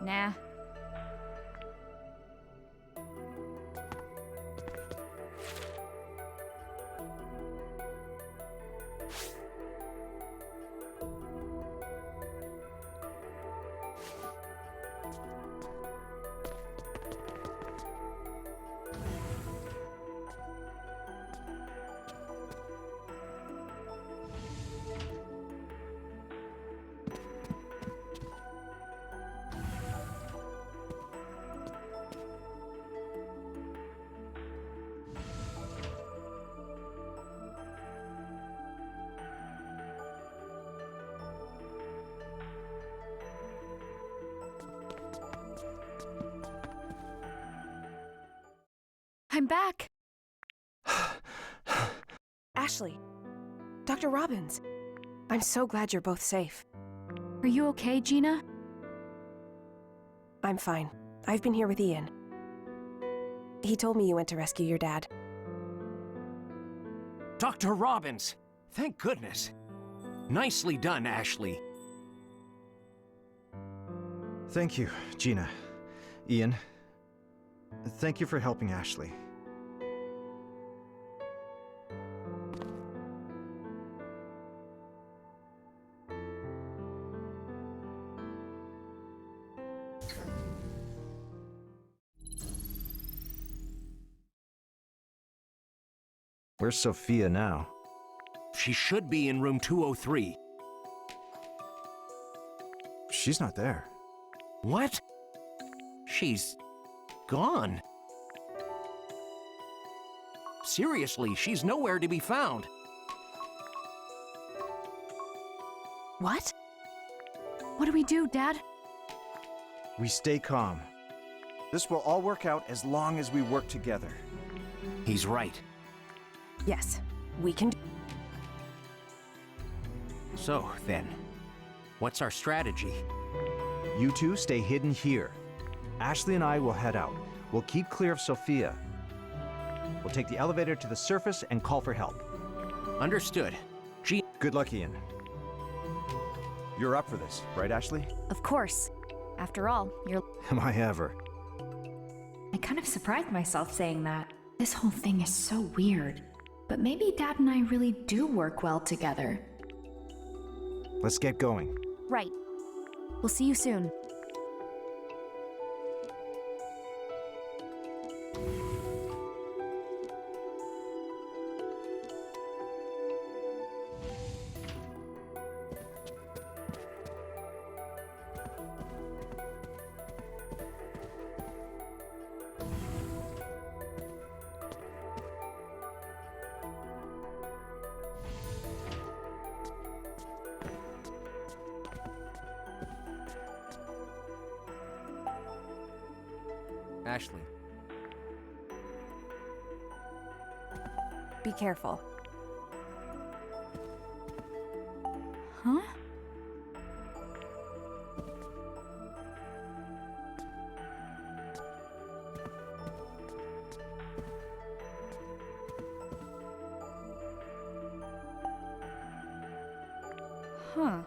Nah. I'm back! Ashley, Dr. Robbins, I'm so glad you're both safe. Are you okay, Gina? I'm fine. I've been here with Ian. He told me you went to rescue your dad. Dr. Robbins! Thank goodness. Nicely done, Ashley. Thank you, Gina. Ian, thank you for helping Ashley. Where's Sophia now? She should be in room 203. She's not there. What? She's gone. Seriously, she's nowhere to be found. What? What do we do, Dad? We stay calm. This will all work out as long as we work together. He's right. Yes, we can So, then, what's our strategy? You two stay hidden here. Ashley and I will head out. We'll keep clear of Sophia. We'll take the elevator to the surface and call for help. Understood. Good luck, Ian. You're up for this, right, Ashley? Of course. After all, you're... Am I ever? I kind of surprised myself saying that. This whole thing is so weird. But maybe Dad and I really do work well together. Let's get going. Right. We'll see you soon. Ashley. be careful. Huh? Huh.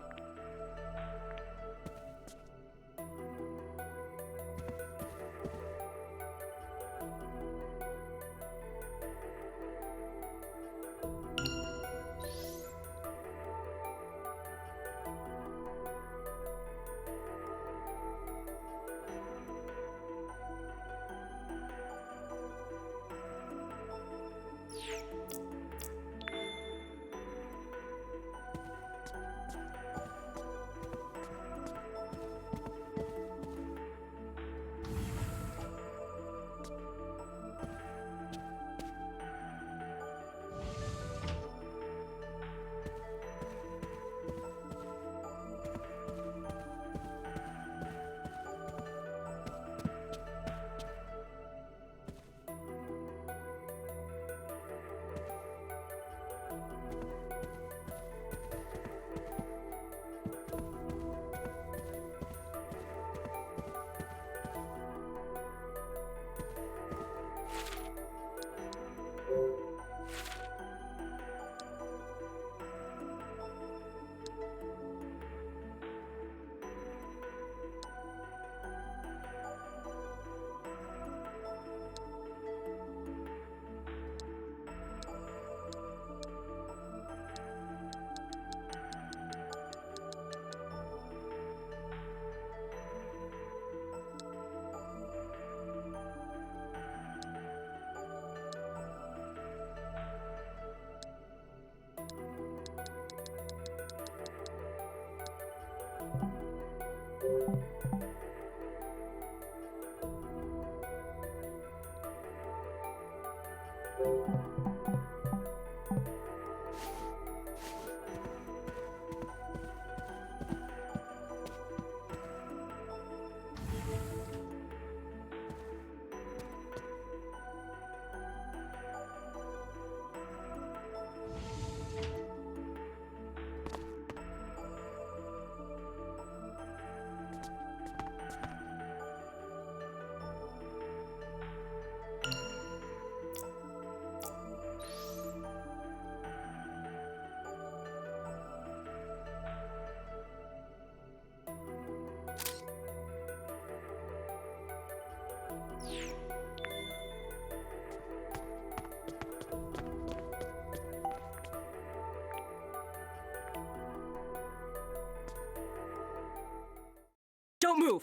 Don't move!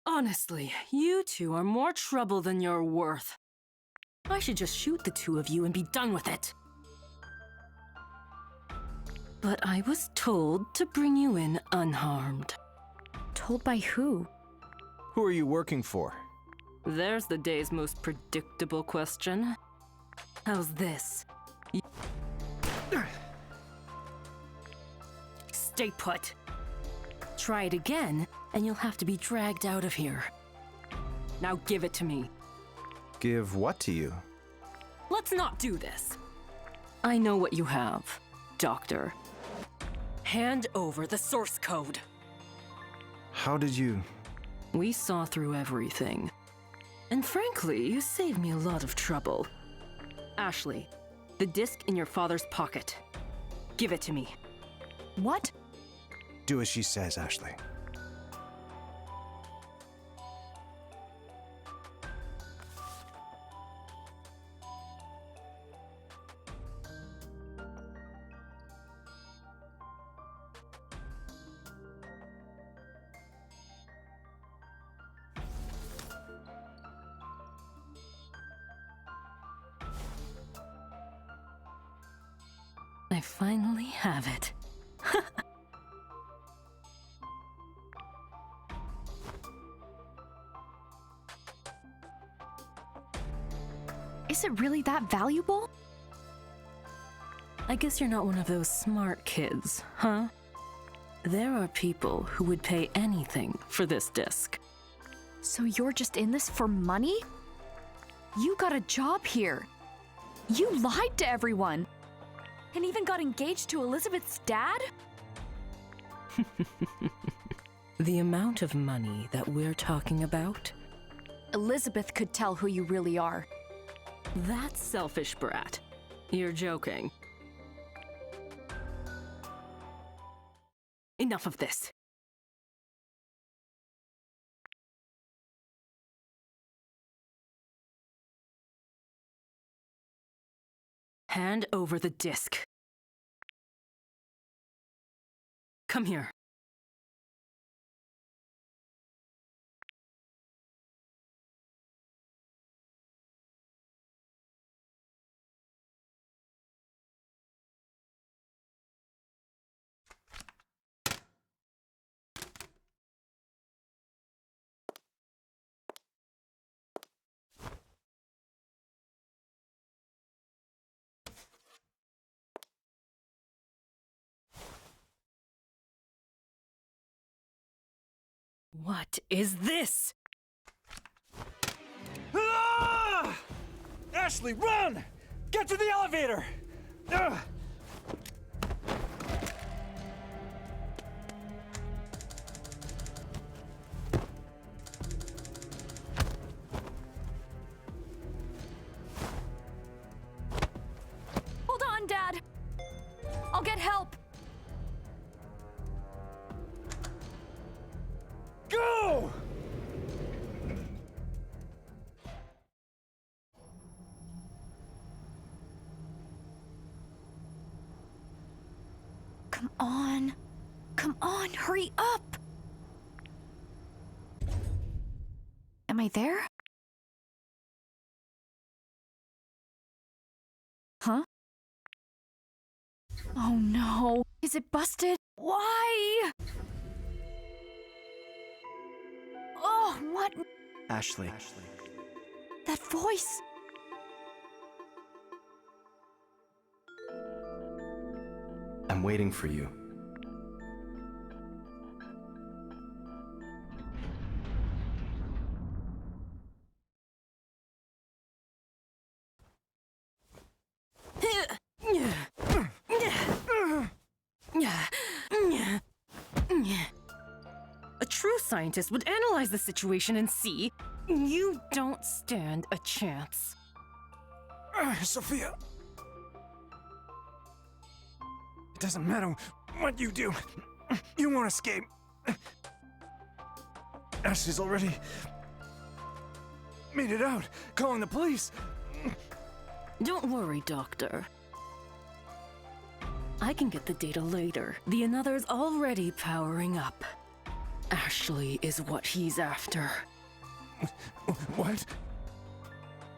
Honestly, you two are more trouble than you're worth. I should just shoot the two of you and be done with it. But I was told to bring you in unharmed. Told by who? Who are you working for? There's the day's most predictable question. How's this? Stay put. Try it again, and you'll have to be dragged out of here. Now give it to me. Give what to you? Let's not do this. I know what you have, Doctor. Hand over the source code. How did you... We saw through everything. And frankly, you saved me a lot of trouble. Ashley, the disc in your father's pocket. Give it to me. What? Do as she says, Ashley. I finally have it. Is it really that valuable? I guess you're not one of those smart kids, huh? There are people who would pay anything for this disc. So you're just in this for money? You got a job here. You lied to everyone. And even got engaged to Elizabeth's dad? The amount of money that we're talking about? Elizabeth could tell who you really are. That selfish brat. You're joking. Enough of this. Hand over the disc. Come here. What is this? Ah! Ashley, run! Get to the elevator! Ah! Hold on, Dad. I'll get help. Go! Come on. Come on, hurry up. Am I there? Huh? Oh no. Is it busted? Why? Oh, what? Ashley. That voice. I'm waiting for you. A true scientist would analyze the situation and see you don't stand a chance. Sophia. It doesn't matter what you do. You won't escape. Ashley's already made it out, calling the police. Don't worry, Doctor. I can get the data later. The Another's already powering up. Ashley is what he's after. What?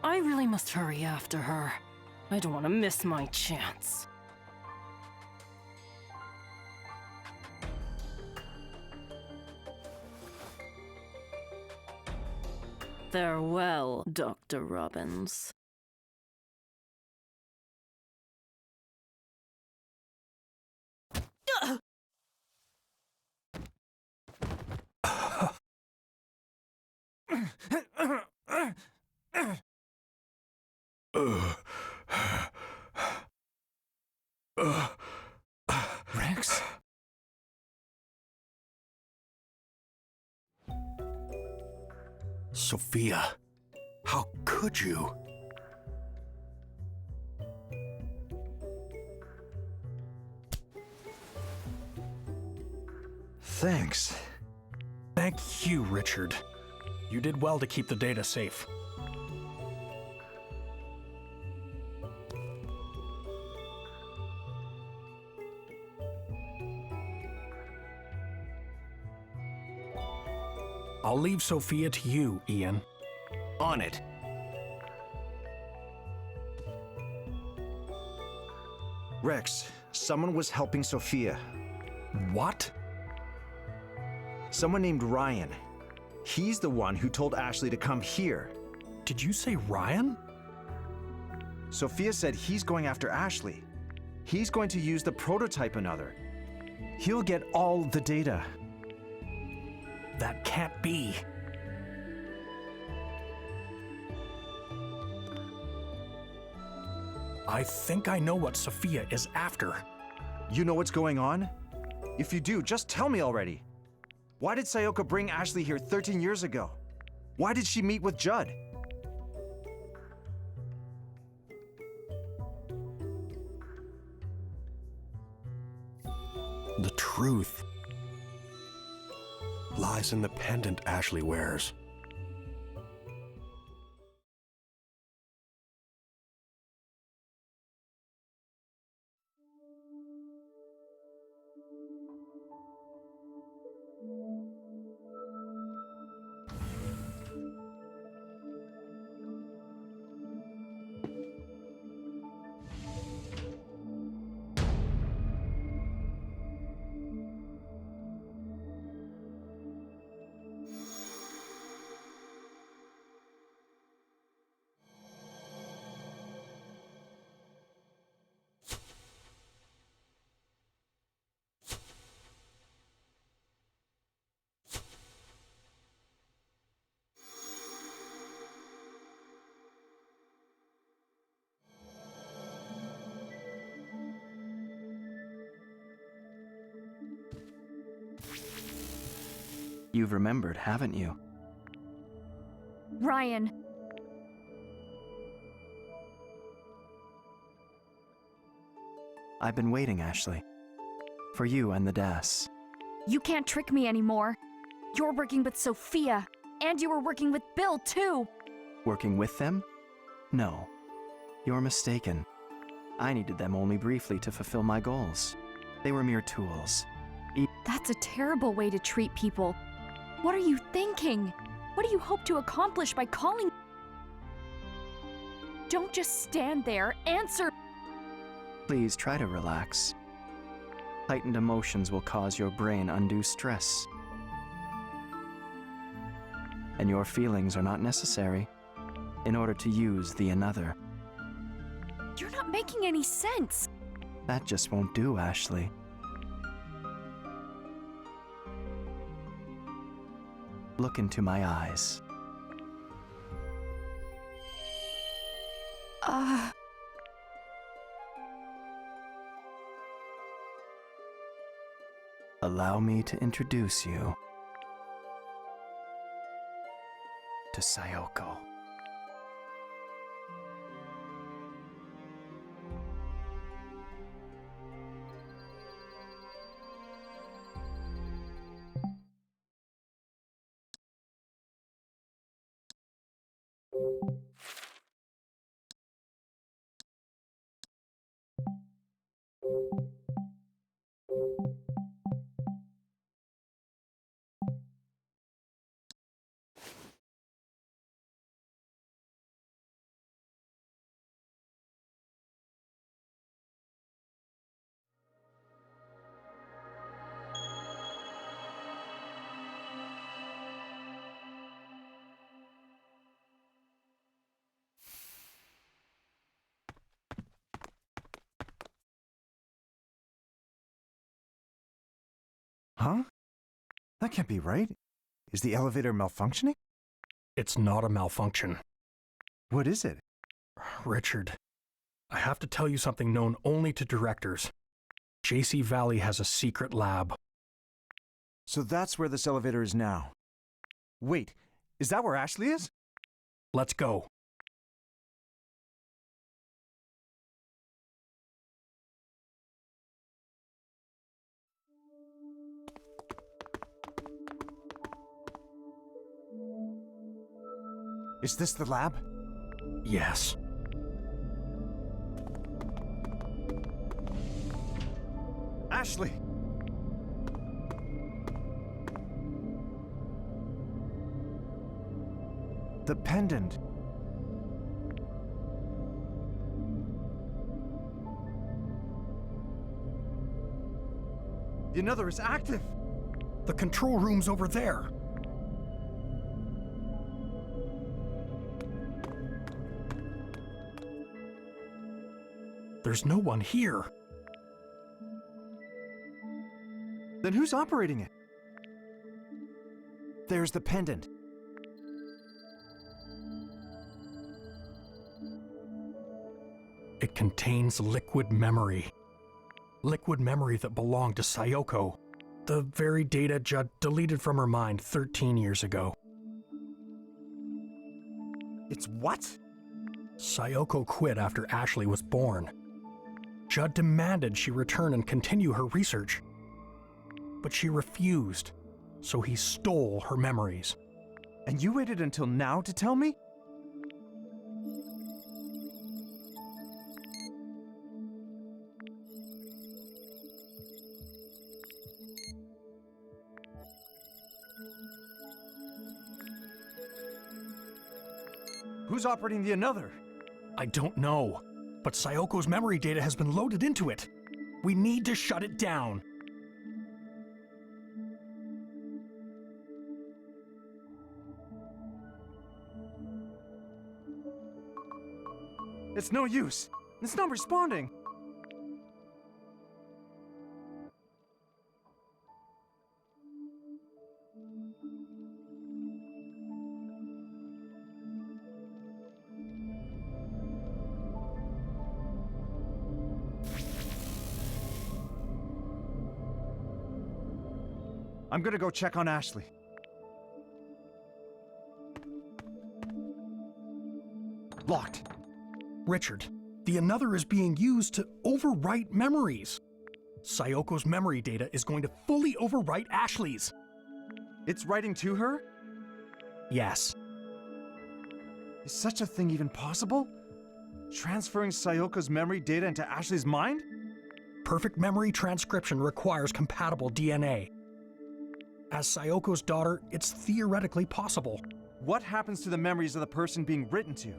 I really must hurry after her. I don't want to miss my chance. Farewell, Dr. Robbins. Rex? Sophia, how could you? Thanks. Thank you, Richard. You did well to keep the data safe. I'll leave Sophia to you, Ian. On it. Rex, someone was helping Sophia. What? Someone named Ryan. He's the one who told Ashley to come here. Did you say Ryan? Sophia said he's going after Ashley. He's going to use the prototype Another. He'll get all the data. That can't be. I think I know what Sophia is after. You know what's going on? If you do, just tell me already. Why did Sayoka bring Ashley here 13 years ago? Why did she meet with Judd? The truth lies in the pendant Ashley wears. You've remembered, haven't you? Ryan, I've been waiting, Ashley. For you and the DAS. you can't trick me anymore. You're working with Sophia, and you were working with Bill, too. Working with them? No. You're mistaken. I needed them only briefly to fulfill my goals. They were mere tools. That's a terrible way to treat people. What are you thinking? What do you hope to accomplish by calling? Don't just stand there. Answer. Please try to relax. Heightened emotions will cause your brain undue stress. And your feelings are not necessary in order to use the Another. You're not making any sense. That just won't do, Ashley. Look into my eyes. Allow me to introduce you to Sayoko. Huh? That can't be right. Is the elevator malfunctioning? It's not a malfunction. What is it? Richard, I have to tell you something known only to directors. JC Valley has a secret lab. So that's where this elevator is now. Wait, is that where Ashley is? Let's go. Is this the lab? Yes. Ashley! The pendant. The another is active. The control room's over there. There's no one here. Then who's operating it? There's the pendant. It contains liquid memory. Liquid memory that belonged to Sayoko. The very data Judd deleted from her mind 13 years ago. It's what? Sayoko quit after Ashley was born. Judd demanded she return and continue her research. But she refused, so he stole her memories. And you waited until now to tell me? Who's operating the another? I don't know, but Sayoko's memory data has been loaded into it. We need to shut it down. It's no use. It's not responding. I'm gonna go check on Ashley. Locked. Richard, the another is being used to overwrite memories. Sayoko's memory data is going to fully overwrite Ashley's. It's writing to her? Yes. Is such a thing even possible? Transferring Sayoko's memory data into Ashley's mind? Perfect memory transcription requires compatible DNA. As Sayoko's daughter, it's theoretically possible. What happens to the memories of the person being written to?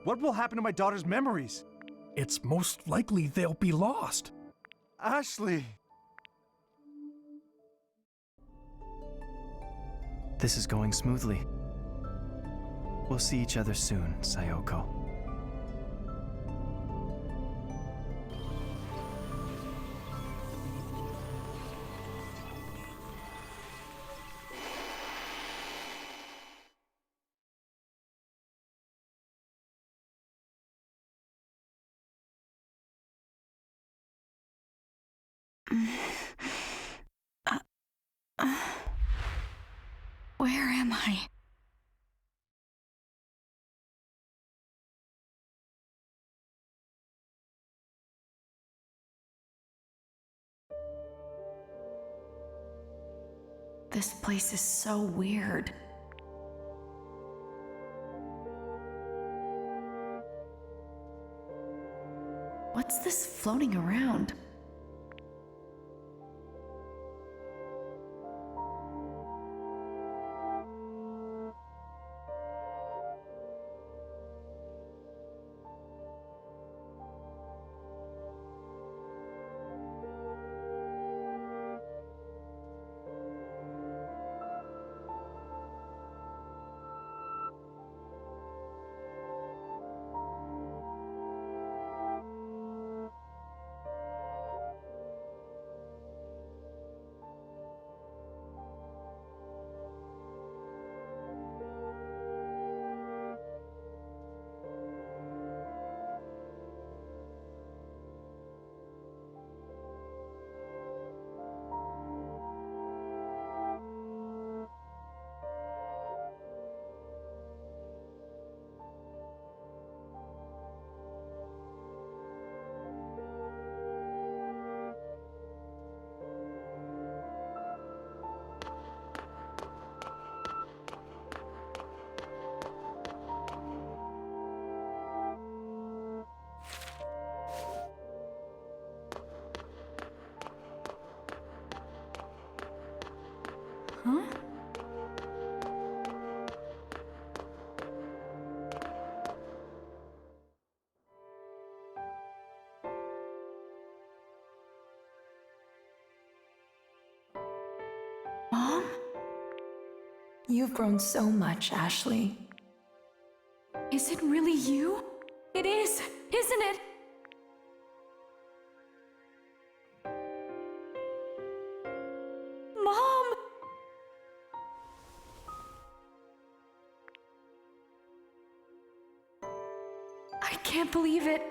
What will happen to my daughter's memories? It's most likely they'll be lost. Ashley! This is going smoothly. We'll see each other soon, Sayoko. Where am I? This place is so weird. What's this floating around? Huh? Mom? You've grown so much, Ashley. Is it really you? It is, isn't it? Mom! I can't believe it.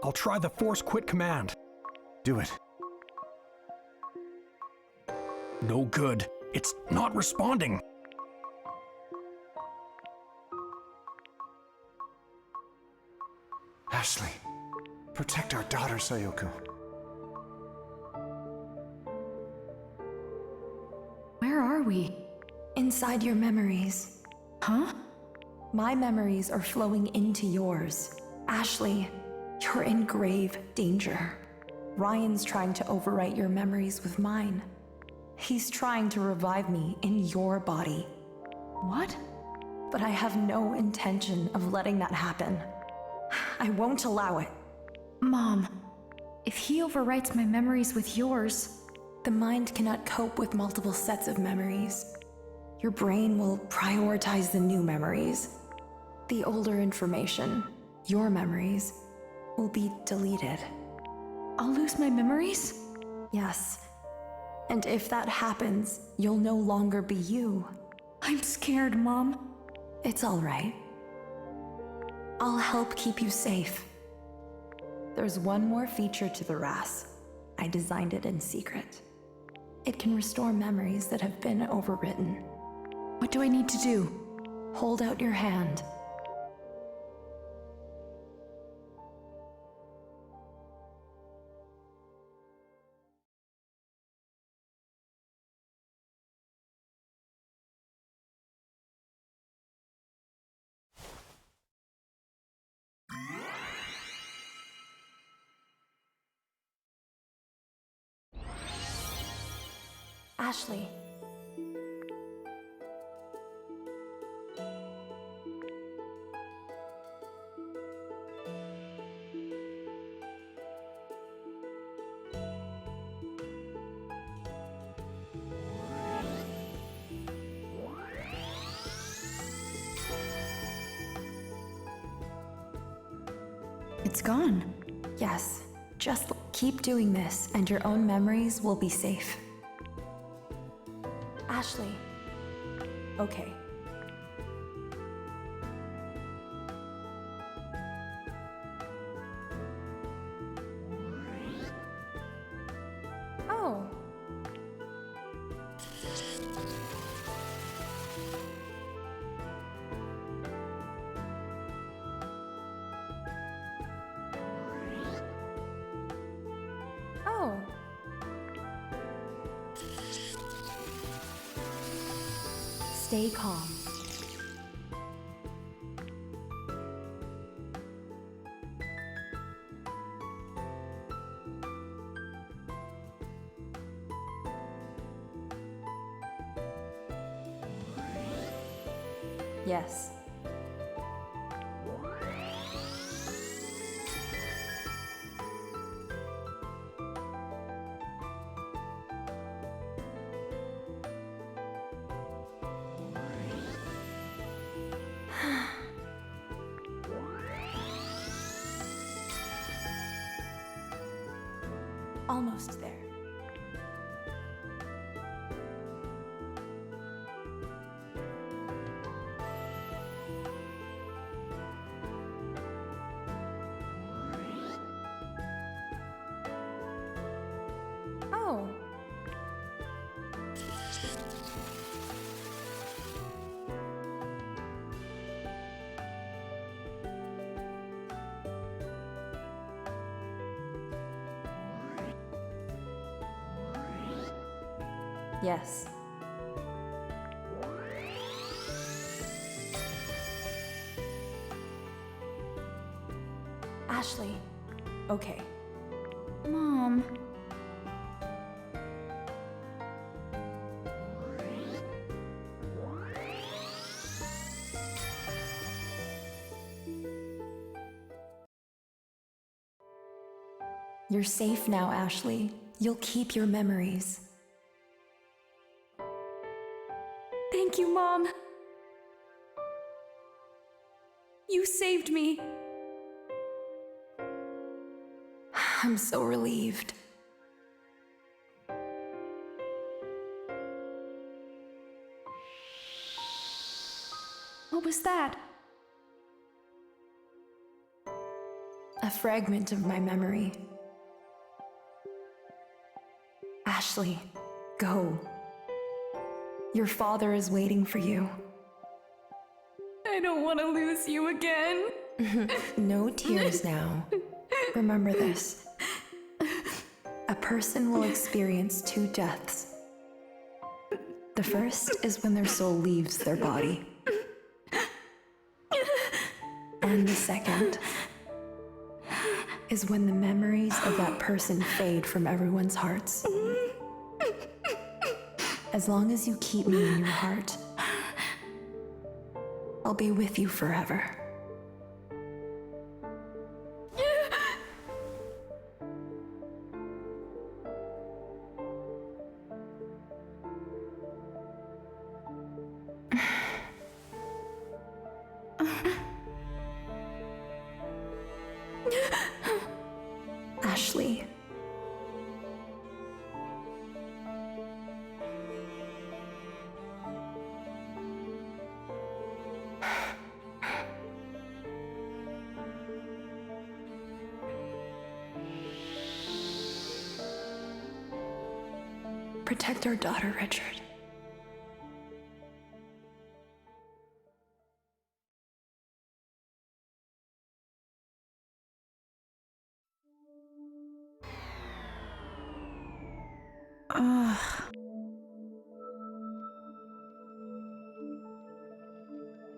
I'll try the force quit command. Do it. No good. It's not responding. Ashley, protect our daughter, Sayoko. Where are we? Inside your memories. Huh? My memories are flowing into yours. Ashley, you're in grave danger. Ryan's trying to overwrite your memories with mine. He's trying to revive me in your body. What? But I have no intention of letting that happen. I won't allow it. Mom, if he overwrites my memories with yours, The mind cannot cope with multiple sets of memories. Your brain will prioritize the new memories. The older information, your memories, will be deleted. I'll lose my memories? Yes. And if that happens, you'll no longer be you. I'm scared, Mom. It's all right. I'll help keep you safe. There's one more feature to the RAS. I designed it in secret. It can restore memories that have been overwritten. What do I need to do? Hold out your hand. Ashley. It's gone. Yes, just keep doing this and your own memories will be safe. Ashley. Okay. Oh. Oh. Stay calm. Yes. Almost there. Oh. Yes. Ashley. Okay. Mom. You're safe now, Ashley. You'll keep your memories. Thank you, Mom. You saved me. I'm so relieved. What was that? A fragment of my memory. Ashley, go. Your father is waiting for you. I don't want to lose you again. No tears now. Remember this. A person will experience two deaths. The first is when their soul leaves their body. And the second is when the memories of that person fade from everyone's hearts. As long as you keep me in your heart, I'll be with you forever. Ashley. Protect our daughter, Richard.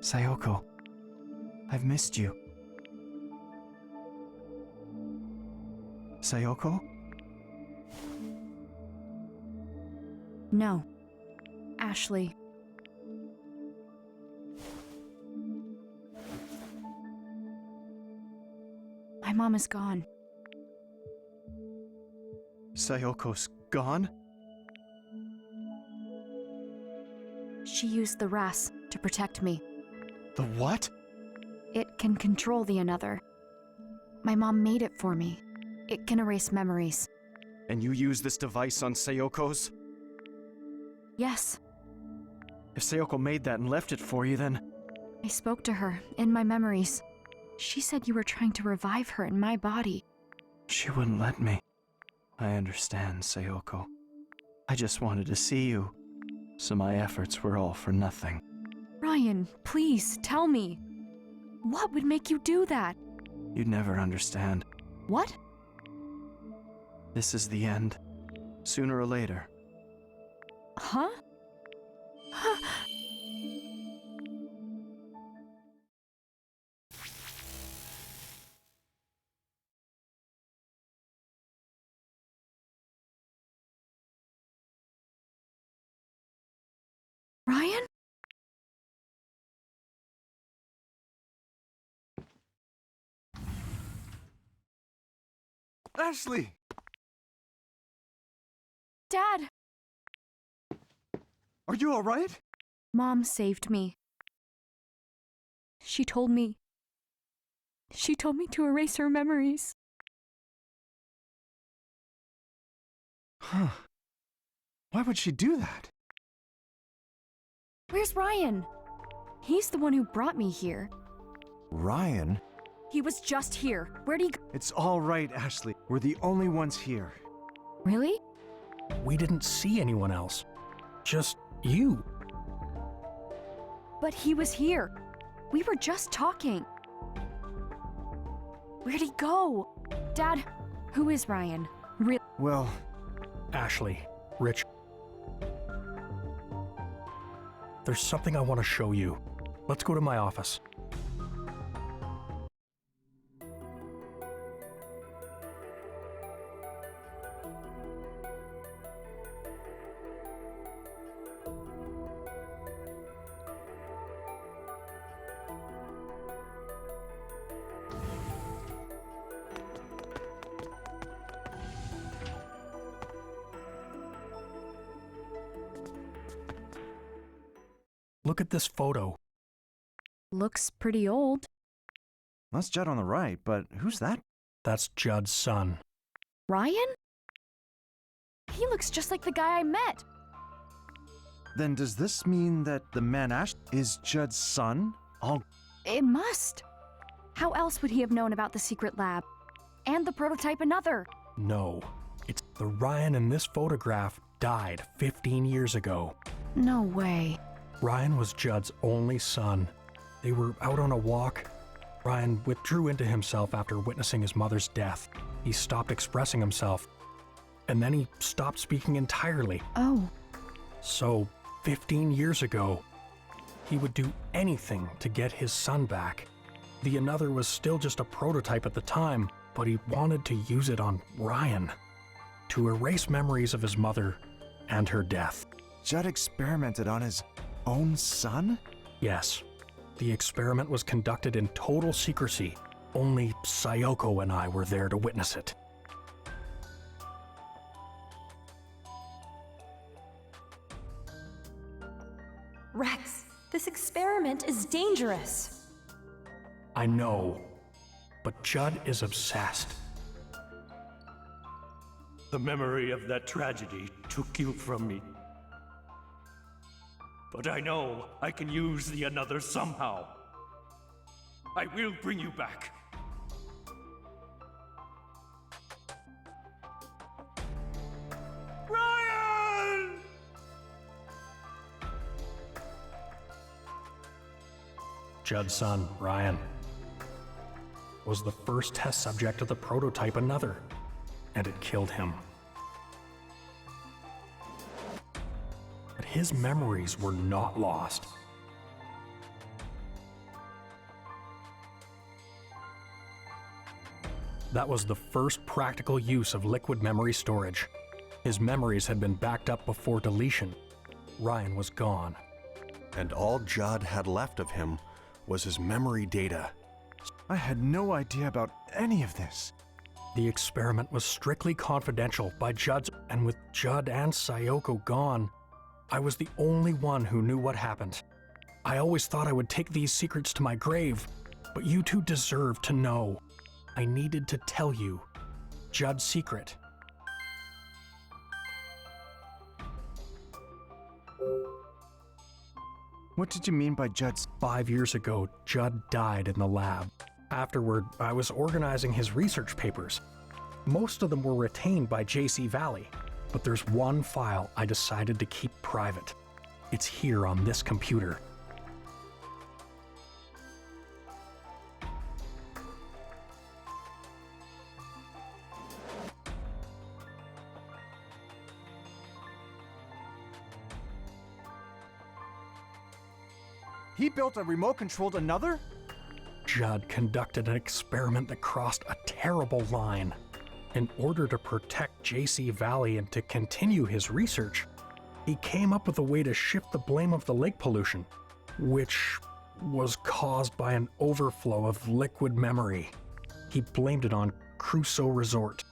Sayoko, I've missed you. Sayoko? No. Ashley. My mom is gone. Sayoko's gone? She used the RAS to protect me. The what? It can control the another. My mom made it for me. It can erase memories. And you use this device on Sayoko's? Yes. If Sayoko made that and left it for you, then... I spoke to her in my memories. She said you were trying to revive her in my body. She wouldn't let me. I understand, Sayoko. I just wanted to see you, so my efforts were all for nothing. Ryan, please, tell me. What would make you do that? You'd never understand. What? This is the end. Sooner or later. Huh? Ryan? Ashley! Dad! Are you alright? Mom saved me. She told me to erase her memories. Huh. Why would she do that? Where's Ryan? He's the one who brought me here. Ryan? He was just here. Where'd he go? It's all right, Ashley. We're the only ones here. Really? We didn't see anyone else. Just you. But he was here. We were just talking. Where'd he go? Dad, who is Ryan? Well, Ashley, Rich. There's something I want to show you. Let's go to my office. look at this photo. Looks pretty old. That's Judd on the right, but who's that? That's Judd's son. Ryan? He looks just like the guy I met. Then does this mean that the man Ash is Judd's son? It must. How else would he have known about the secret lab? And the prototype another? No, it's the Ryan in this photograph died 15 years ago. No way. Ryan was Judd's only son. They were out on a walk. Ryan withdrew into himself after witnessing his mother's death. He stopped expressing himself, and then he stopped speaking entirely. Oh. So, 15 years ago, he would do anything to get his son back. The Another was still just a prototype at the time, but he wanted to use it on Ryan to erase memories of his mother and her death. Judd experimented on his own son? Yes. The experiment was conducted in total secrecy. Only Sayoko and I were there to witness it. Rex, this experiment is dangerous. I know, but Judd is obsessed. The memory of that tragedy took you from me. But I know I can use the Another somehow. I will bring you back. Ryan! Judd's son, Ryan, was the first test subject of the prototype Another, and it killed him. But his memories were not lost. That was the first practical use of liquid memory storage. His memories had been backed up before deletion. Ryan was gone. And all Judd had left of him was his memory data. I had no idea about any of this. The experiment was strictly confidential by Judd's, and with Judd and Sayoko gone, I was the only one who knew what happened. I always thought I would take these secrets to my grave, but you two deserve to know. I needed to tell you Judd's secret. What did you mean by Judd's? 5 years ago, Judd died in the lab. Afterward, I was organizing his research papers. Most of them were retained by JC Valley, but there's one file I decided to keep private. It's here on this computer. He built a remote-controlled Another? Judd conducted an experiment that crossed a terrible line. In order to protect JC Valley and to continue his research, he came up with a way to shift the blame of the lake pollution, which was caused by an overflow of liquid memory. He blamed it on Crusoe Resort.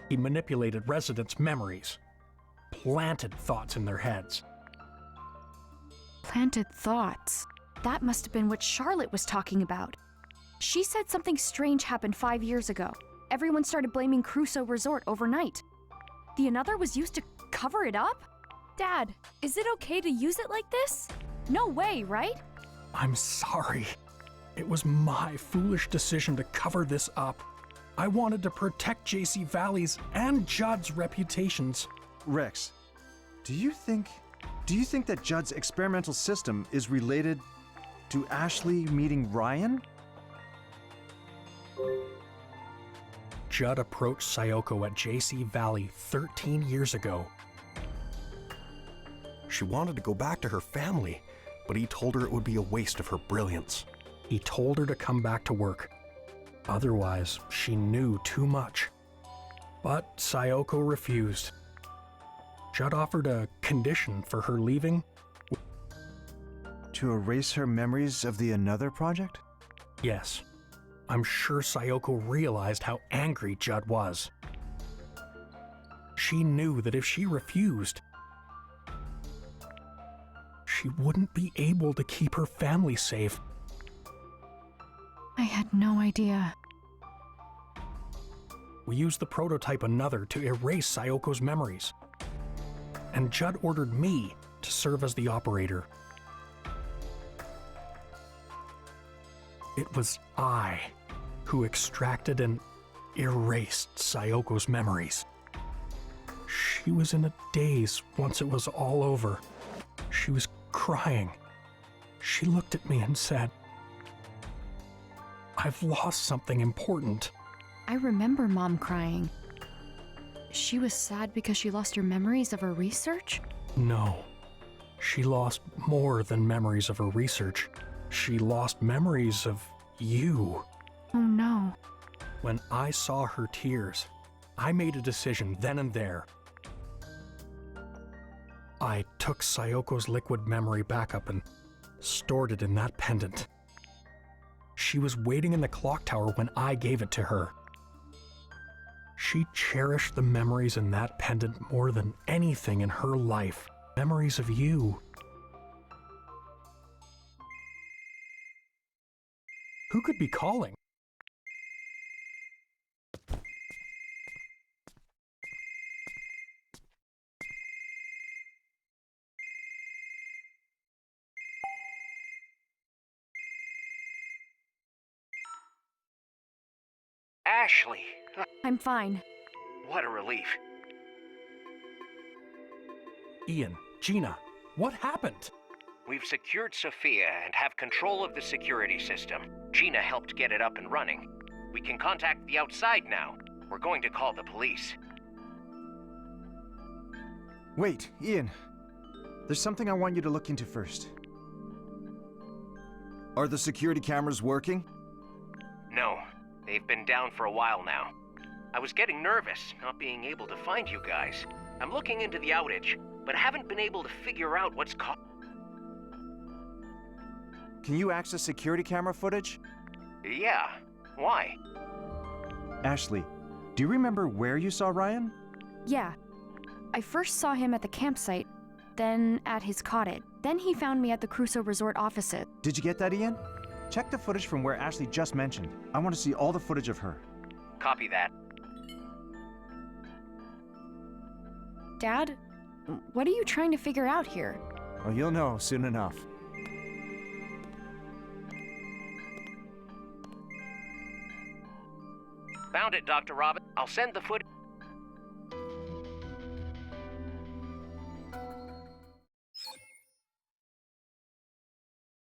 He manipulated residents' memories, planted thoughts in their heads. Planted thoughts. That must have been what Charlotte was talking about. She said something strange happened 5 years ago. Everyone started blaming Crusoe Resort overnight. The Another was used to cover it up? Dad, is it okay to use it like this? No way, right? I'm sorry. It was my foolish decision to cover this up. I wanted to protect JC Valley's and Judd's reputations. Rex, do you think that Judd's experimental system is related to Ashley meeting Ryan? Judd approached Sayoko at JC Valley 13 years ago. She wanted to go back to her family, but he told her it would be a waste of her brilliance. He told her to come back to work. Otherwise, she knew too much. But Sayoko refused. Judd offered a condition for her leaving. To erase her memories of the Another project? Yes. I'm sure Sayoko realized how angry Judd was. She knew that if she refused, she wouldn't be able to keep her family safe. I had no idea. We used the prototype Another to erase Sayoko's memories. And Judd ordered me to serve as the operator. It was I who extracted and erased Sayoko's memories. She was in a daze once it was all over. She was crying. She looked at me and said, "I've lost something important." I remember Mom crying. She was sad because she lost her memories of her research? No. She lost more than memories of her research. She lost memories of you. Oh no. When I saw her tears, I made a decision then and there. I took Sayoko's liquid memory backup and stored it in that pendant. She was waiting in the clock tower when I gave it to her. She cherished the memories in that pendant more than anything in her life. Memories of you. Who could be calling? Ashley! I'm fine. What a relief. Ian, Gina, what happened? We've secured Sophia and have control of the security system. Gina helped get it up and running. We can contact the outside now. We're going to call the police. Wait, Ian. There's something I want you to look into first. Are the security cameras working? No, they've been down for a while now. I was getting nervous, not being able to find you guys. I'm looking into the outage, but haven't been able to figure out what's caused. Can you access security camera footage? Yeah, why? Ashley, do you remember where you saw Ryan? Yeah. I first saw him at the campsite, then at his cottage. Then he found me at the Crusoe Resort offices. Did you get that, Ian? Check the footage from where Ashley just mentioned. I want to see all the footage of her. Copy that. Dad, what are you trying to figure out here? Well, you'll know soon enough. Found it, Dr. Robin. I'll send the footage.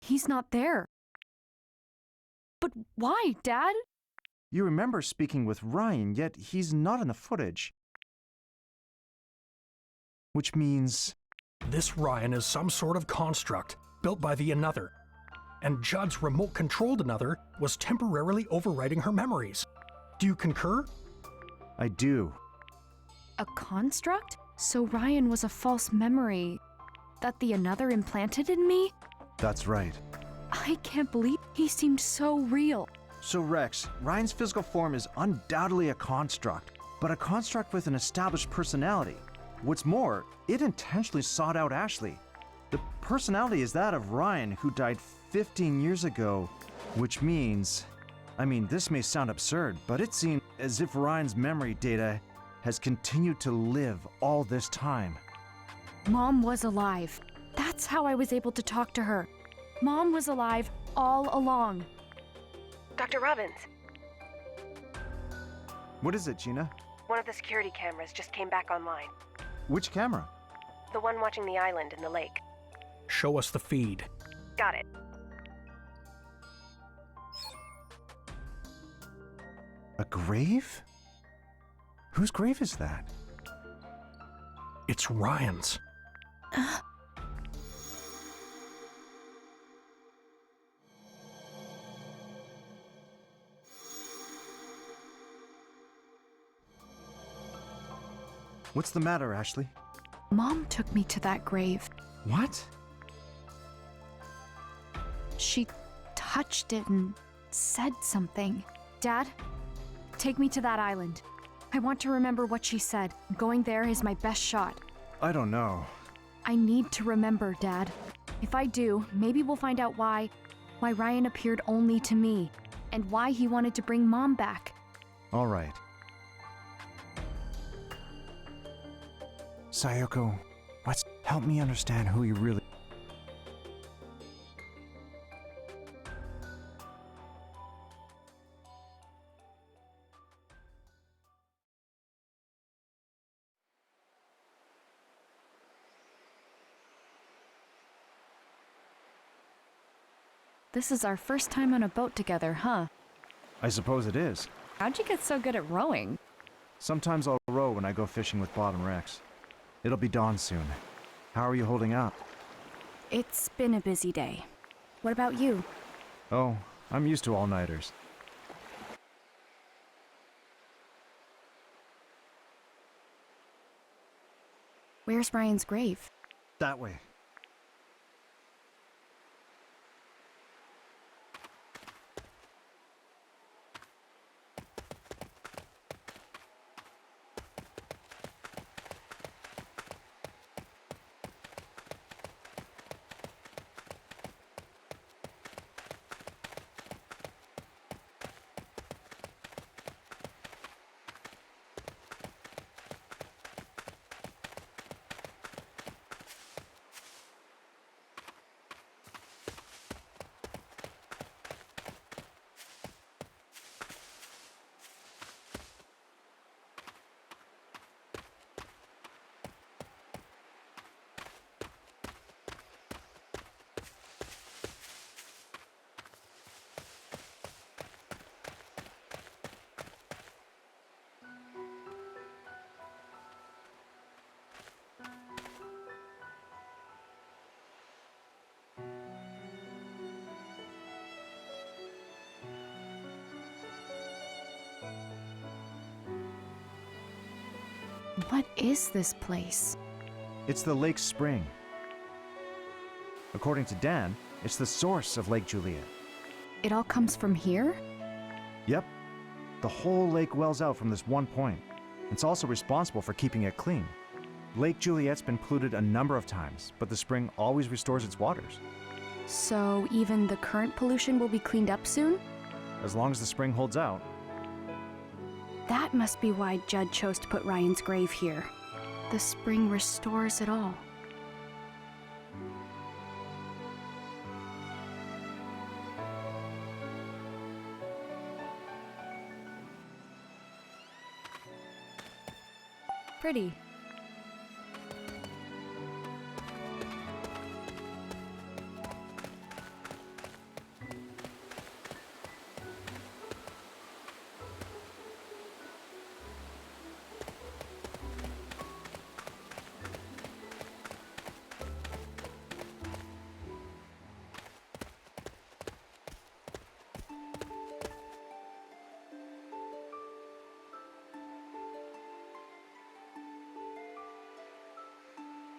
He's not there. But why, Dad? You remember speaking with Ryan, yet he's not in the footage. Which means... This Ryan is some sort of construct built by the Another, and Judd's remote-controlled Another was temporarily overwriting her memories. Do you concur? I do. A construct? So Ryan was a false memory that the Another implanted in me? That's right. I can't believe he seemed so real. So Rex, Ryan's physical form is undoubtedly a construct, but a construct with an established personality. What's more, it intentionally sought out Ashley. The personality is that of Ryan, who died 15 years ago, which means... this may sound absurd, but it seems as if Ryan's memory data has continued to live all this time. Mom was alive. That's how I was able to talk to her. Mom was alive all along. Dr. Robbins, What is it, Gina? one of the security cameras just came back online. Which camera? The one watching the island and the lake. Show us the feed. Got it. A grave? Whose grave is that? It's Ryan's. What's the matter, Ashley? Mom took me to that grave. What? She touched it and said something. Dad, take me to that island. I want to remember what she said. Going there is my best shot. I don't know. I need to remember, Dad. If I do, maybe we'll find out why Ryan appeared only to me, and why he wanted to bring Mom back. All right. Sayoko, help me understand who you really... This is our first time on a boat together, huh? I suppose it is. How'd you get so good at rowing? Sometimes I'll row when I go fishing with Bob and Rex. It'll be dawn soon. How are you holding up? It's been a busy day. What about you? Oh, I'm used to all-nighters. Where's Ryan's grave? That way. What is this place? It's the lake's spring. According to Dan, it's the source of Lake Juliet. It all comes from here? Yep. The whole lake wells out from this one point. It's also responsible for keeping it clean. Lake Juliet's been polluted a number of times, but the spring always restores its waters. So even the current pollution will be cleaned up soon? As long as the spring holds out. That must be why Judd chose to put Ryan's grave here. The spring restores it all. Pretty.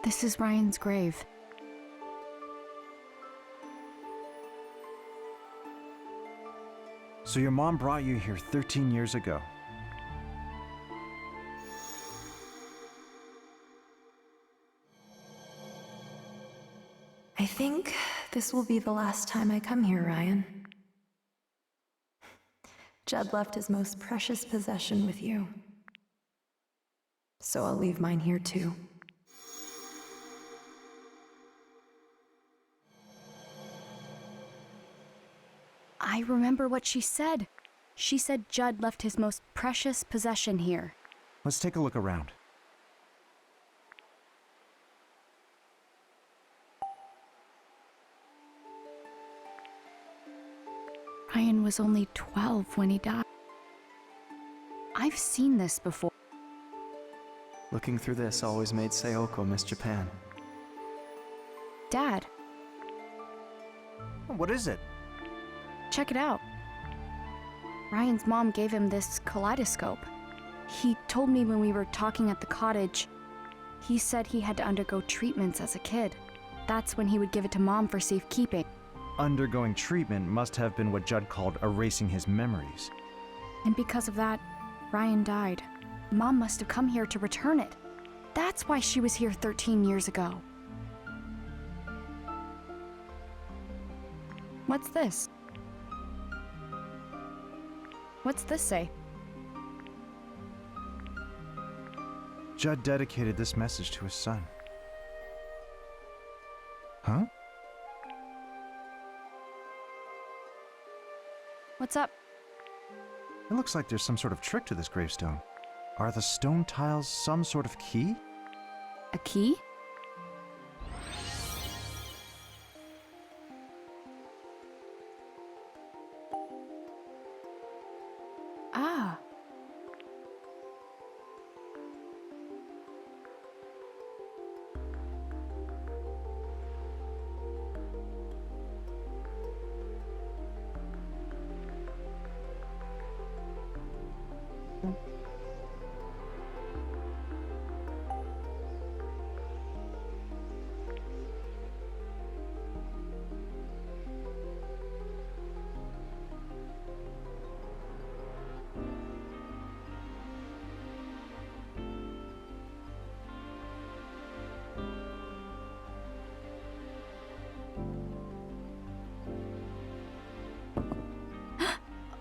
This is Ryan's grave. So your mom brought you here 13 years ago. I think this will be the last time I come here, Ryan. Judd left his most precious possession with you. So I'll leave mine here too. I remember what she said. She said Judd left his most precious possession here. Let's take a look around. Ryan was only 12 when he died. I've seen this before. Looking through this always made Sayoko miss Japan. Dad, What is it? check it out. Ryan's mom gave him this kaleidoscope. He told me when we were talking at the cottage, he said he had to undergo treatments as a kid. That's when he would give it to Mom for safekeeping. Undergoing treatment must have been what Judd called erasing his memories. And because of that, Ryan died. Mom must have come here to return it. That's why she was here 13 years ago. What's this? What's this say? Judd dedicated this message to his son. Huh? What's up? It looks like there's some sort of trick to this gravestone. Are the stone tiles some sort of key? A key? Ah.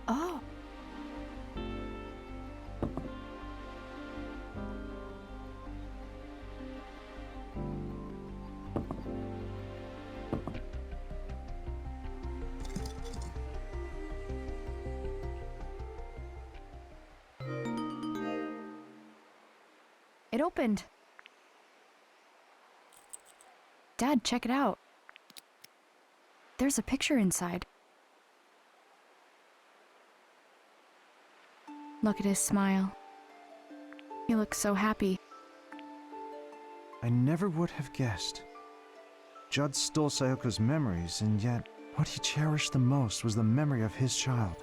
Oh. It opened. Dad, check it out. There's a picture inside. Look at his smile. He looks so happy. I never would have guessed. Judd stole Sayoko's memories, and yet what he cherished the most was the memory of his child.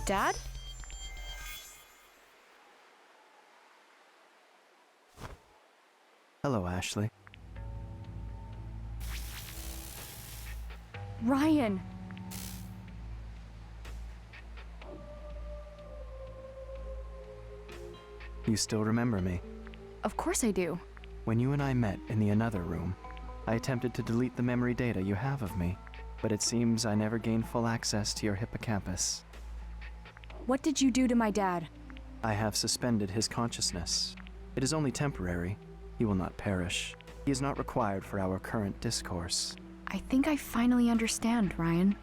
Dad? Hello, Ashley. Ryan! You still remember me? Of course I do. When you and I met in the another room, I attempted to delete the memory data you have of me, but it seems I never gained full access to your hippocampus. What did you do to my dad? I have suspended his consciousness. It is only temporary. He will not perish. He is not required for our current discourse. I think I finally understand, Ryan.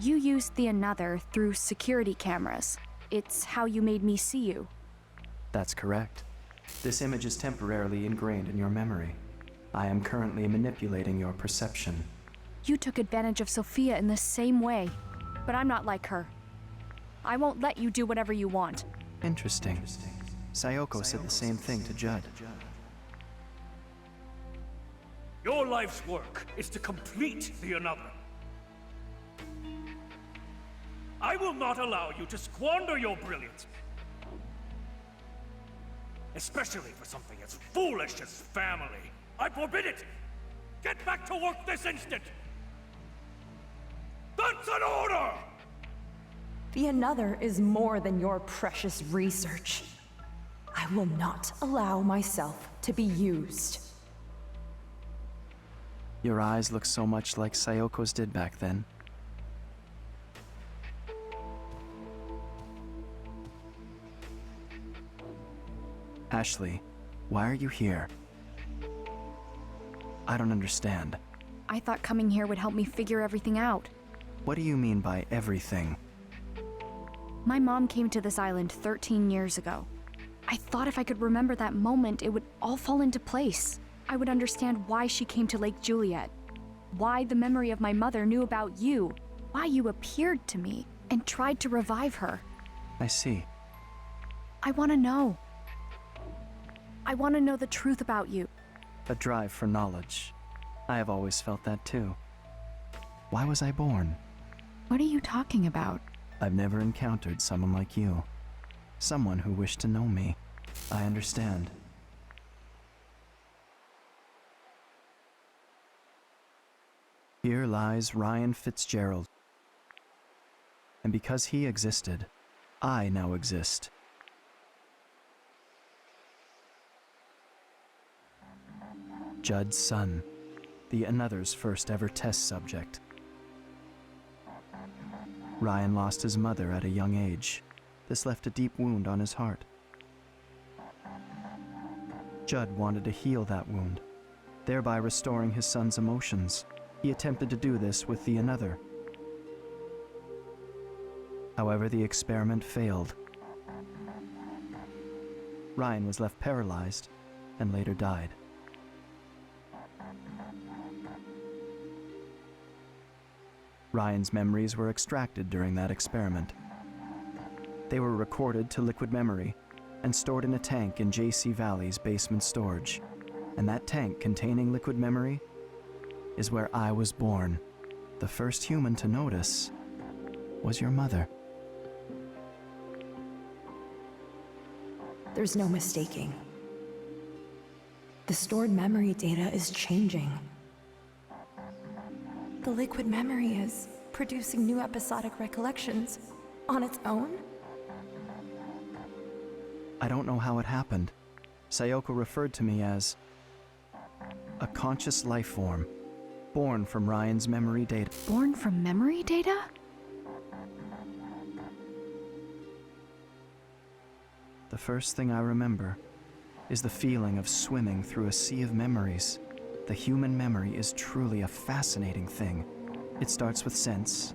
You used the another through security cameras. It's how you made me see you. That's correct. This image is temporarily ingrained in your memory. I am currently manipulating your perception. You took advantage of Sophia in the same way, but I'm not like her. I won't let you do whatever you want. Interesting. Sayoko said the same thing to Judd. Your life's work is to complete the another. I will not allow you to squander your brilliance. Especially for something as foolish as family. I forbid it! Get back to work this instant! That's an order! The another is more than your precious research. I will not allow myself to be used. Your eyes look so much like Sayoko's did back then. Ashley, why are you here? I don't understand. I thought coming here would help me figure everything out. What do you mean by everything? My mom came to this island 13 years ago. I thought if I could remember that moment, it would all fall into place. I would understand why she came to Lake Juliet, why the memory of my mother knew about you, why you appeared to me and tried to revive her. I see. I want to know. I want to know the truth about you. A drive for knowledge. I have always felt that too. Why was I born? What are you talking about? I've never encountered someone like you. Someone who wished to know me. I understand. Here lies Ryan Fitzgerald. And because he existed, I now exist. Judd's son, the Another's first ever test subject. Ryan lost his mother at a young age. This left a deep wound on his heart. Judd wanted to heal that wound, thereby restoring his son's emotions. He attempted to do this with the Another. However, the experiment failed. Ryan was left paralyzed and later died. Ryan's memories were extracted during that experiment. They were recorded to liquid memory and stored in a tank in JC Valley's basement storage. And that tank containing liquid memory is where I was born. The first human to notice was your mother. There's no mistaking. The stored memory data is changing. The liquid memory is producing new episodic recollections on its own? I don't know how it happened. Sayoko referred to me as a conscious life form, born from Ryan's memory data. Born from memory data? The first thing I remember is the feeling of swimming through a sea of memories. The human memory is truly a fascinating thing. It starts with sense,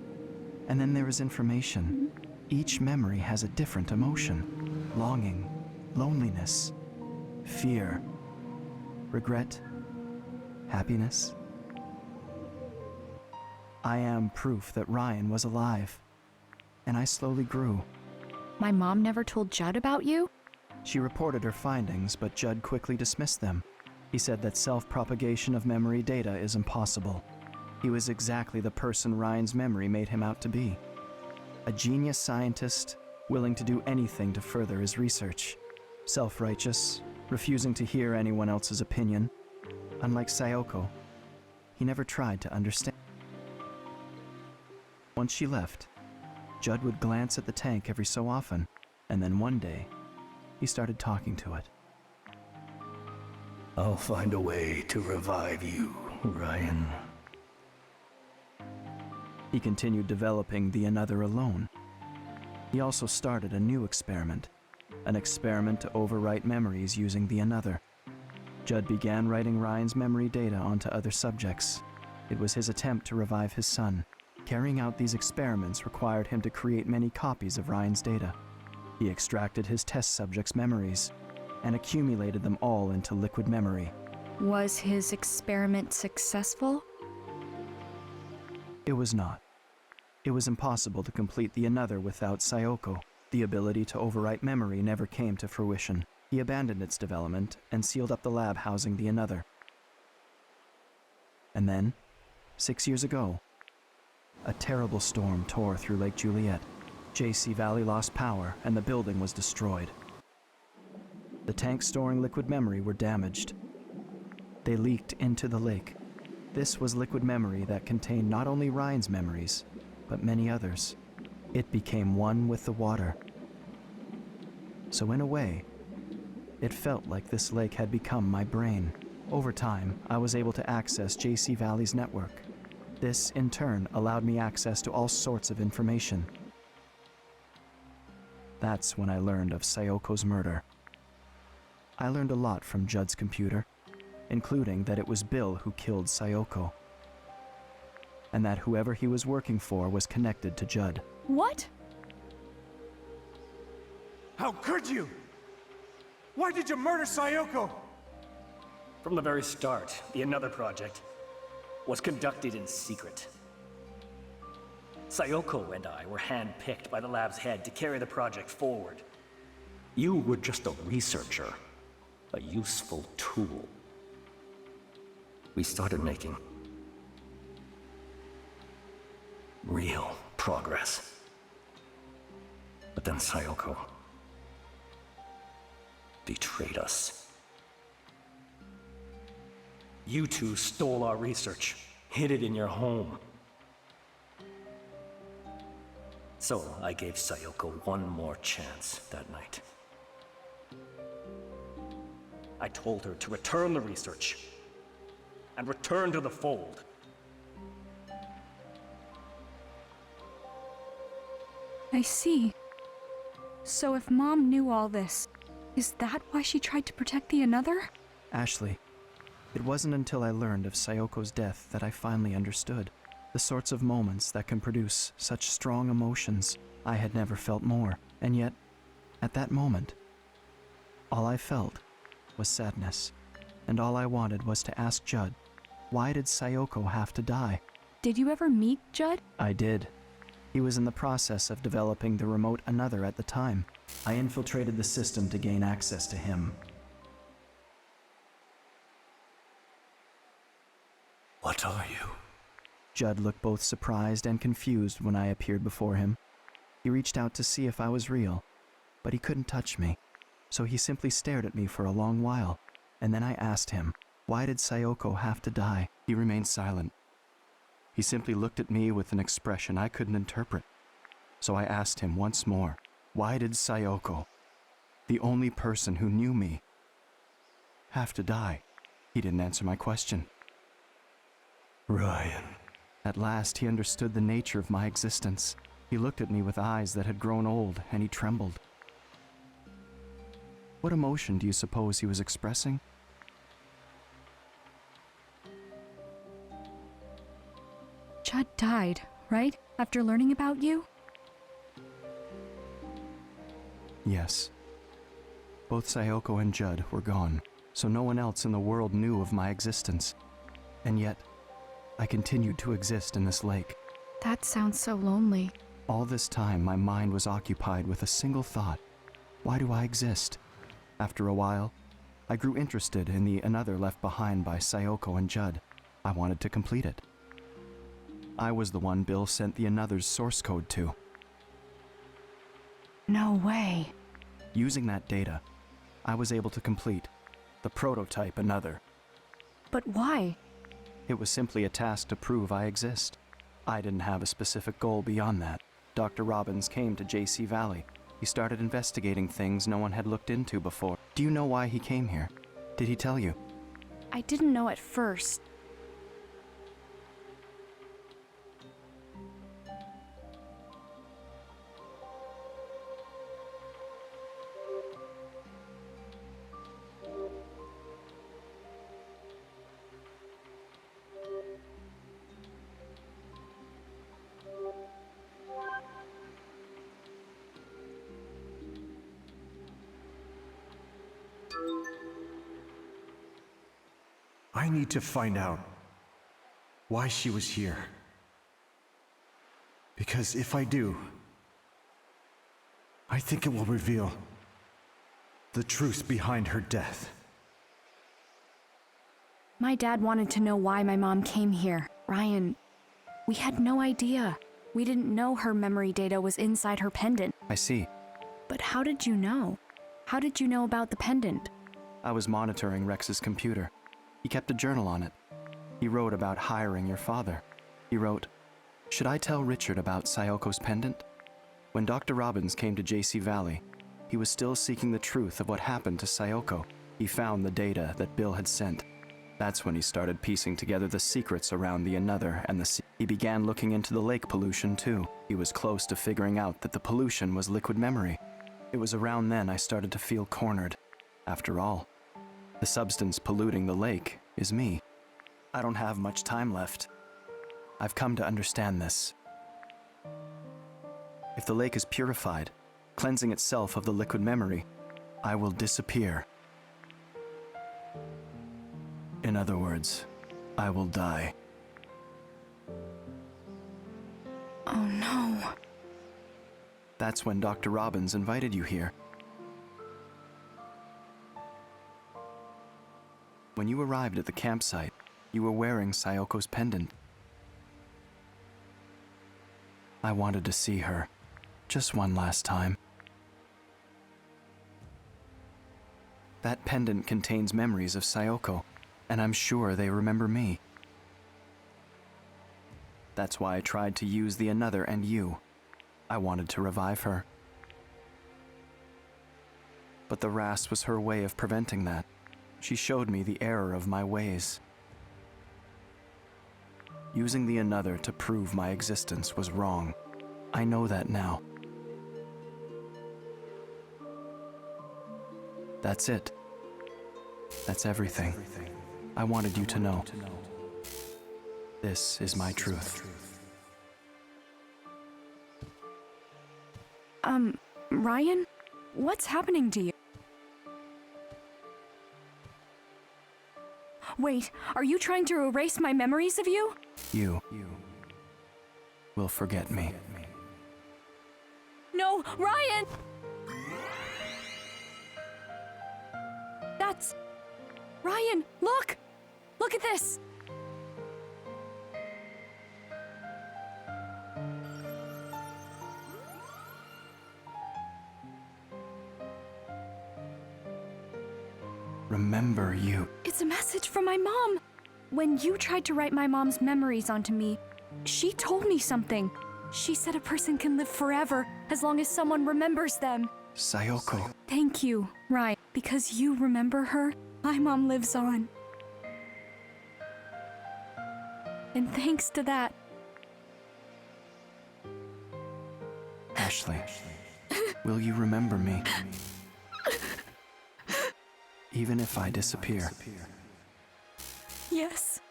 and then there is information. Each memory has a different emotion: longing, loneliness, fear, regret, happiness. I am proof that Ryan was alive, and I slowly grew. My mom never told Judd about you? She reported her findings, but Judd quickly dismissed them. He said that self-propagation of memory data is impossible. He was exactly the person Ryan's memory made him out to be. A genius scientist, willing to do anything to further his research. Self-righteous, refusing to hear anyone else's opinion. Unlike Sayoko, he never tried to understand. Once she left, Judd would glance at the tank every so often, and then one day, he started talking to it. I'll find a way to revive you, Ryan. He continued developing the Another alone. He also started a new experiment, an experiment to overwrite memories using the Another. Judd began writing Ryan's memory data onto other subjects. It was his attempt to revive his son. Carrying out these experiments required him to create many copies of Ryan's data. He extracted his test subjects' memories and accumulated them all into liquid memory. Was his experiment successful? It was not. It was impossible to complete the Another without Sayoko. The ability to overwrite memory never came to fruition. He abandoned its development and sealed up the lab housing the Another. And then, 6 years ago, a terrible storm tore through Lake Juliet. JC Valley lost power and the building was destroyed. The tanks storing liquid memory were damaged. They leaked into the lake. This was liquid memory that contained not only Ryan's memories, but many others. It became one with the water. So in a way, it felt like this lake had become my brain. Over time, I was able to access JC Valley's network. This, in turn, allowed me access to all sorts of information. That's when I learned of Sayoko's murder. I learned a lot from Judd's computer, including that it was Bill who killed Sayoko, and that whoever he was working for was connected to Judd. What? How could you? Why did you murder Sayoko? From the very start, the Another project was conducted in secret. Sayoko and I were handpicked by the lab's head to carry the project forward. You were just a researcher, a useful tool. We started making real progress. But then Sayoko betrayed us. You two stole our research, hid it in your home. So I gave Sayoko one more chance that night. I told her to return the research, and return to the fold. I see. So if Mom knew all this, is that why she tried to protect the Another? Ashley, it wasn't until I learned of Sayoko's death that I finally understood. The sorts of moments that can produce such strong emotions. I had never felt more, and yet, at that moment, all I felt was sadness. And all I wanted was to ask Judd, why did Sayoko have to die? Did you ever meet Judd? I did. He was in the process of developing the remote Another at the time. I infiltrated the system to gain access to him. What are you? Judd looked both surprised and confused when I appeared before him. He reached out to see if I was real, but he couldn't touch me, so he simply stared at me for a long while, and then I asked him, why did Sayoko have to die? He remained silent. He simply looked at me with an expression I couldn't interpret. So I asked him once more, why did Sayoko, the only person who knew me, have to die? He didn't answer my question. Ryan. At last, he understood the nature of my existence. He looked at me with eyes that had grown old, and he trembled. What emotion do you suppose he was expressing? Judd died, right? After learning about you? Yes. Both Sayoko and Judd were gone, so no one else in the world knew of my existence. And yet, I continued to exist in this lake. That sounds so lonely. All this time, my mind was occupied with a single thought. Why do I exist? After a while, I grew interested in the Another left behind by Sayoko and Judd. I wanted to complete it. I was the one Bill sent the Another's source code to. No way. Using that data, I was able to complete the prototype Another. But why? It was simply a task to prove I exist. I didn't have a specific goal beyond that. Dr. Robbins came to JC Valley. He started investigating things no one had looked into before. Do you know why he came here? Did he tell you? I didn't know at first. I need to find out why she was here. Because if I do, I think it will reveal the truth behind her death. My dad wanted to know why my mom came here. Ryan, we had no idea. We didn't know her memory data was inside her pendant. I see. But how did you know? How did you know about the pendant? I was monitoring Rex's computer. He kept a journal on it. He wrote about hiring your father. He wrote, "Should I tell Richard about Sayoko's pendant?" When Dr. Robbins came to JC Valley, he was still seeking the truth of what happened to Sayoko. He found the data that Bill had sent. That's when he started piecing together the secrets around the Another and the He began looking into the lake pollution too. He was close to figuring out that the pollution was liquid memory. It was around then I started to feel cornered. After all, the substance polluting the lake is me. I don't have much time left. I've come to understand this. If the lake is purified, cleansing itself of the liquid memory, I will disappear. In other words, I will die. Oh no. That's when Dr. Robbins invited you here. When you arrived at the campsite, you were wearing Sayoko's pendant. I wanted to see her, just one last time. That pendant contains memories of Sayoko, and I'm sure they remember me. That's why I tried to use the Another and you. I wanted to revive her. But the RAS was her way of preventing that. She showed me the error of my ways. Using the another to prove my existence was wrong. I know that now. That's it. That's everything. I wanted you to know. This is my truth. Ryan? What's happening to you? Wait, are you trying to erase my memories of you? You will forget me. No, Ryan! That's... Ryan, look! Look at this! Remember you. It's a message from my mom. When you tried to write my mom's memories onto me, she told me something. She said a person can live forever as long as someone remembers them. Sayoko. Thank you, Ryan. Because you remember her, my mom lives on. And thanks to that... Ashley, will you remember me? Even if I disappear. Yes.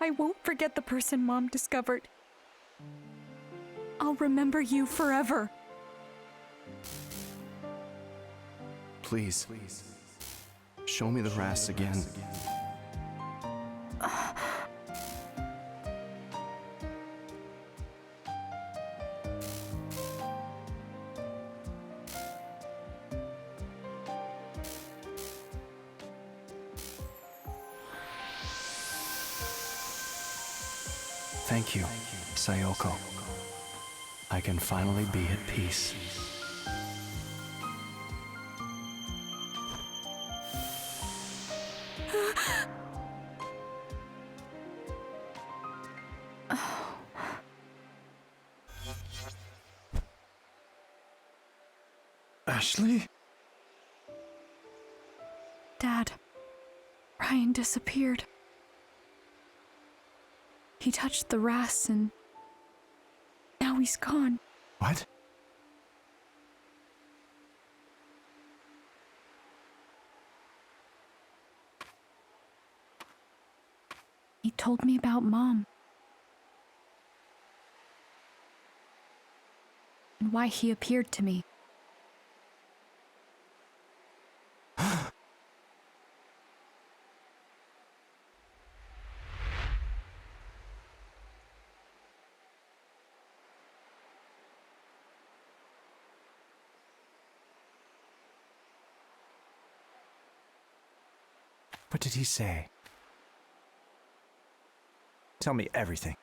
I won't forget the person Mom discovered. I'll remember you forever. Please. Show me the Ras again. Thank you, Sayoko. I can finally be at peace. Ashley? Dad, Ryan disappeared. He touched the Ras and now he's gone. What? He told me about Mom. And why he appeared to me. What did he say? Tell me everything.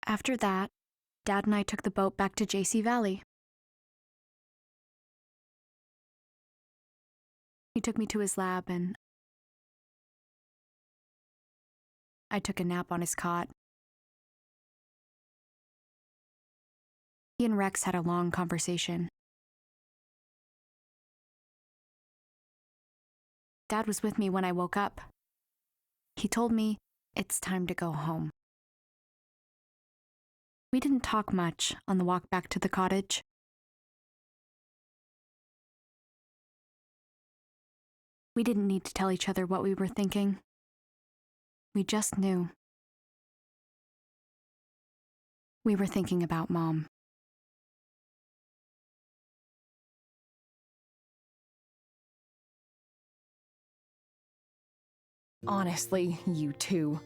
After that, Dad and I took the boat back to JC Valley. He took me to his lab and I took a nap on his cot. He and Rex had a long conversation. Dad was with me when I woke up. He told me it's time to go home. We didn't talk much on the walk back to the cottage. We didn't need to tell each other what we were thinking. We just knew. We were thinking about Mom. Honestly, you two.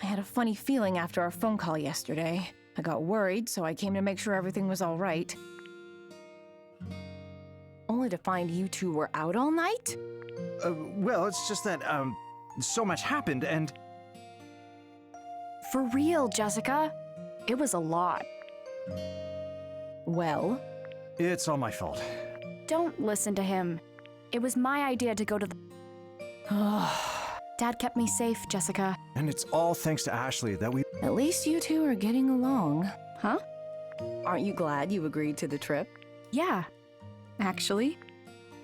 I had a funny feeling after our phone call yesterday. I got worried, so I came to make sure everything was all right. Only to find you two were out all night? Well, it's just that, so much happened and... For real, Jessica. It was a lot. Well? It's all my fault. Don't listen to him. It was my idea to go to the... Dad kept me safe, Jessica. And it's all thanks to Ashley that we... At least you two are getting along. Huh? Aren't you glad you agreed to the trip? Yeah, actually.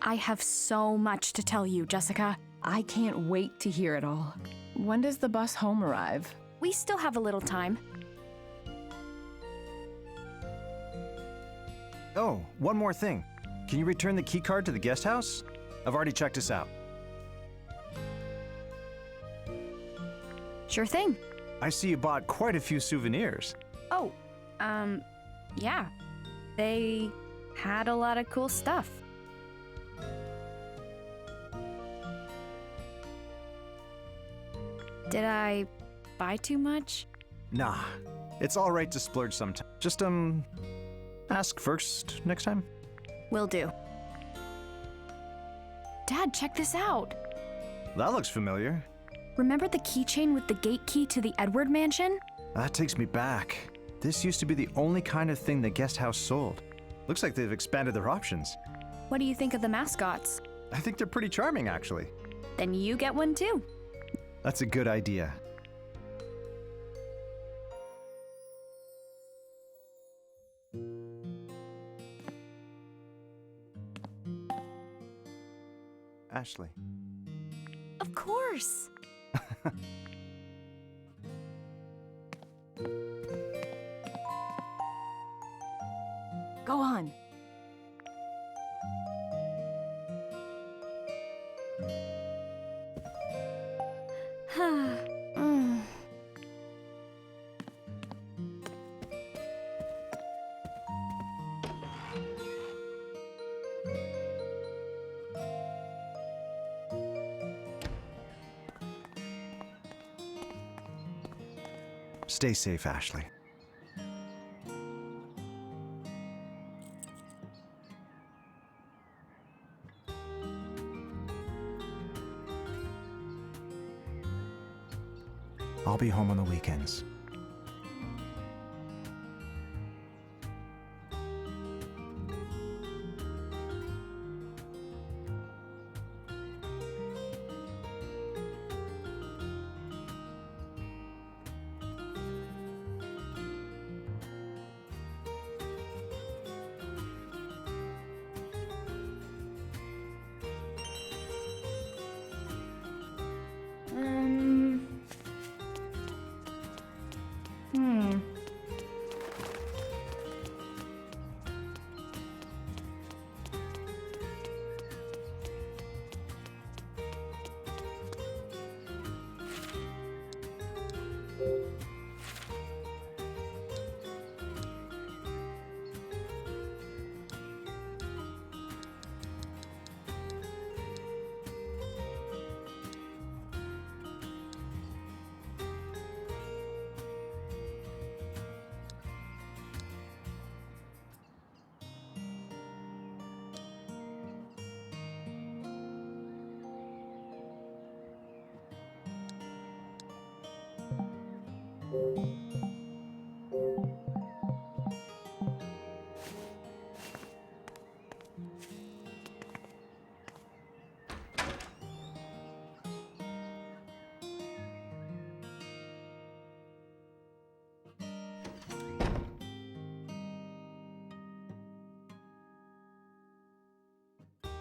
I have so much to tell you, Jessica. I can't wait to hear it all. When does the bus home arrive? We still have a little time. Oh, one more thing. Can you return the keycard to the guest house? I've already checked us out. Sure thing. I see you bought quite a few souvenirs. Oh, yeah. They had a lot of cool stuff. Did I buy too much? Nah, it's all right to splurge sometime. Just, ask first next time. Will do. Dad, check this out. That looks familiar. Remember the keychain with the gate key to the Edward mansion? That takes me back. This used to be the only kind of thing the guest house sold. Looks like they've expanded their options. What do you think of the mascots? I think they're pretty charming, actually. Then you get one too. That's a good idea. Ashley. Of course. Go on. Stay safe, Ashley. I'll be home on the weekends.